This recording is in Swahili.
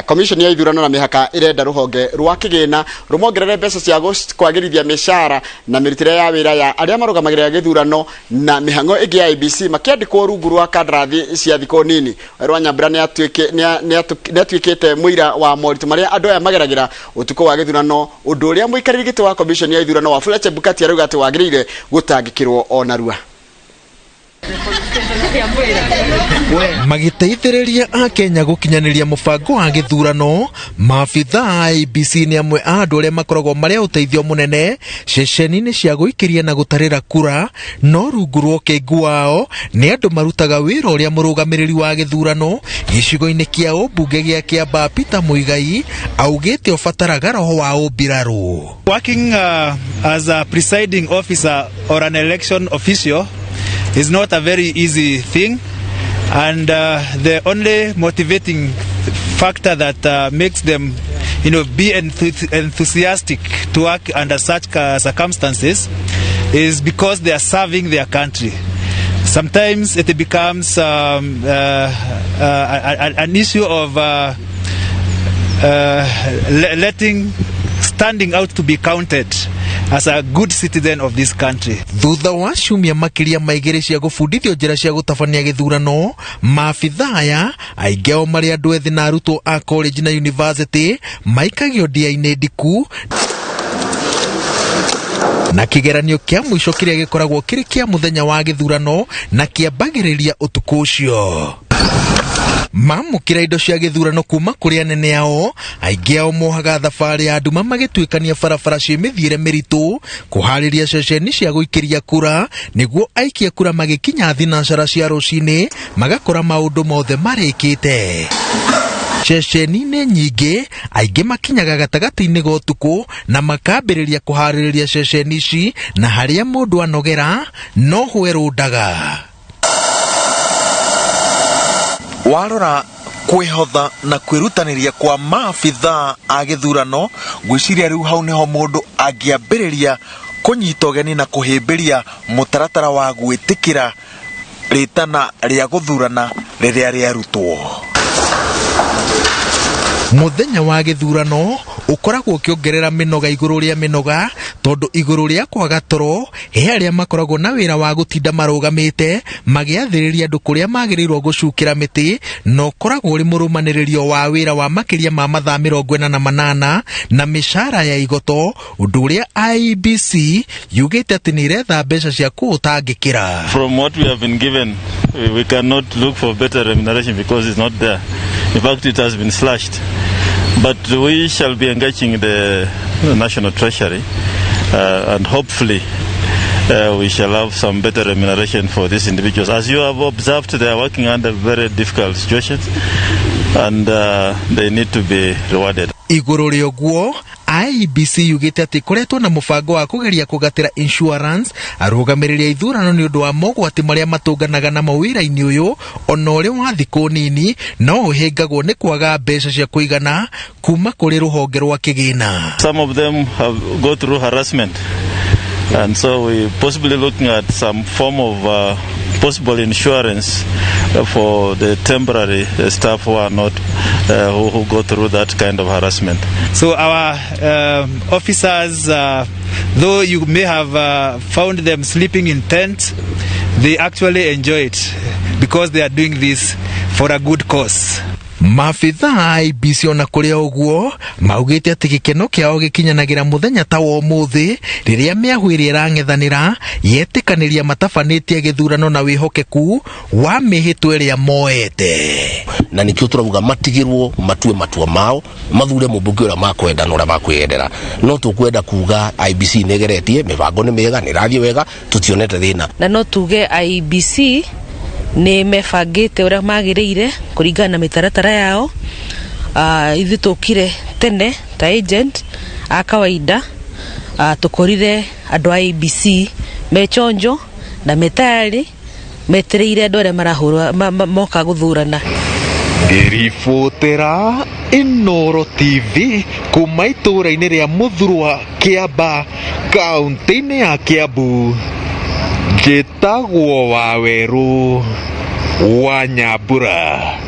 Commission ya ithurano na mihaka irenda ruhonge rwa kigina rumongerere mbeca cia kwagirithia mishara na mirutire ya wira ya aria marugamagirira githurano na mihango igi ya IBC makiandikwo rungu rwa kandrathi cia thiko nini. Rwanyambura ni atuikite muira wa moritu maria andu aya mageragira utuko wa githurano undu uria muikariri giti wa Commission ya ithurano wa Wafula Chebukati arauga ati wagirire gutangikirwo onarua. Magiteithĩrĩria a Kenya gukinyaniria mubango wa githurano, maabitha a IBC ni amwe a andu aria makoragwo maria uteithio munene ceceni-inĩ cia guikiria na gutarĩra kura, no rungu rwa ũkengu wao ni andu marutaga wĩra ũrĩa mũrũgamĩrĩri wa githurano gĩcigo-inĩ kĩa ũmbunge gĩa Kiambaa Peter Muigai augĩte ũbataraga roho wa ũmbirarũ. Working as a presiding officer or an election official is not a very easy thing, and the only motivating factor that makes them, be enthusiastic to work under such circumstances is because they are serving their country. Sometimes it becomes an issue of standing out to be counted as a good citizen of this country. Thutha wa ciumia makiria maigiri cia gubundithio njira cia gutabania githurano, maabitha aya aingĩ ao marĩ andũ ethĩ na arutwo a college na university maikagio ndia-inĩ ndiku na kigeranio kia mwisho kiria gikoragwo kiri kia muthenya wa githurano na kiambagĩrĩria utuku ucio. Mamukira indo cia githurano kuma kuri anene ao, aingĩ ao mohaga thabarĩ ya nduma magĩtuĩkania barabara cia mĩthiĩre mĩritũ kuharĩria ceceni cia gũikiria kura nĩguo aikia kura magĩkinya thinacara cia rũcinĩ magakora maũndũ mothe marĩkĩte. Ceceni-inĩ nyingĩ aingĩ makinyaga gatagatĩ-inĩ ga ũtukũ na makambĩrĩria kuharĩrĩria ceceni ici, na harĩa mũndũ anogera no hwe rũndaga. Warora kwihotha na kwirutaniria kwa maabitha a githurano, gwiciria riu hau niho mundu angiambiriria kunyita ugeni na kuhimbiria mutaratara wa gwitikira ritana ria guthurana riria riarutwo. Muthenya wa githurano ukoragwo ukiongerera minoga iguru ria minoga, tondu iguru ria kwaga toro he aria makoragwo na wira wa gutinda marugamite magiathiriria andu kuria magirirwo gucukira miti, no koragwo uri murumaniririo wa wira wa makiria ma mathaa 48 na mishara ya igoto, undu uria IBC yugite ati ni iretha mbeca cia kuutangikira. From what we have been given, we cannot look for better remuneration because it's not there. In fact, it has been slashed. But we shall be engaging the National Treasury and hopefully we shall have some better remuneration for these individuals. As you have observed, they are working under very difficult situations and they need to be rewarded. Iguru ria guo IBC yugite ati koretwo na mubango wa kugeria kugatira insurance arugamiriria ithurano ni undu wa mogwati maria matunganaga na mawira-ini uyu, ona uri wa thiko nini no uhingagwo ni kwaga mbeca cia kuigana kuma kuri ruhonge rwa kigina. Some of them have go through harassment, and so we possibly looking at some form of possible insurance for the temporary staff who are not who go through that kind of harassment. So our officers, though you may have found them sleeping in tents, they actually enjoy it because they are doing this for a good cause. Maabitha a IBC ona kuria uguo maugite ati gikeno kiao gikinyanagira muthenya ta wa umuthi riria miahu iria irang'ethanira yetikaniria matabanitie githurano na wihokeku wa mihitwa iria moete, na nikio turavuga matigirwo matue matua mao mathure mumbunge uria makwenda na uria makwendera. No tukwenda kuga IBC negeretie mibango ni mega ni rathie wega tutionete thina, na no tuge IBC ni mebangite uria magiriire kuringana na mitaratara yao. Ithu tukire tene ta agent a kawaida, tukorire andu a IBC mechonjo na metari metereire andu aria marahurwa moka guthurana. Ndiribotera Inoro TV kuma itura-ini ria Muthurwa, Kiambaa, kaunti-ini ya Kiambu. Njĩtagwo Waweru Wanyambura.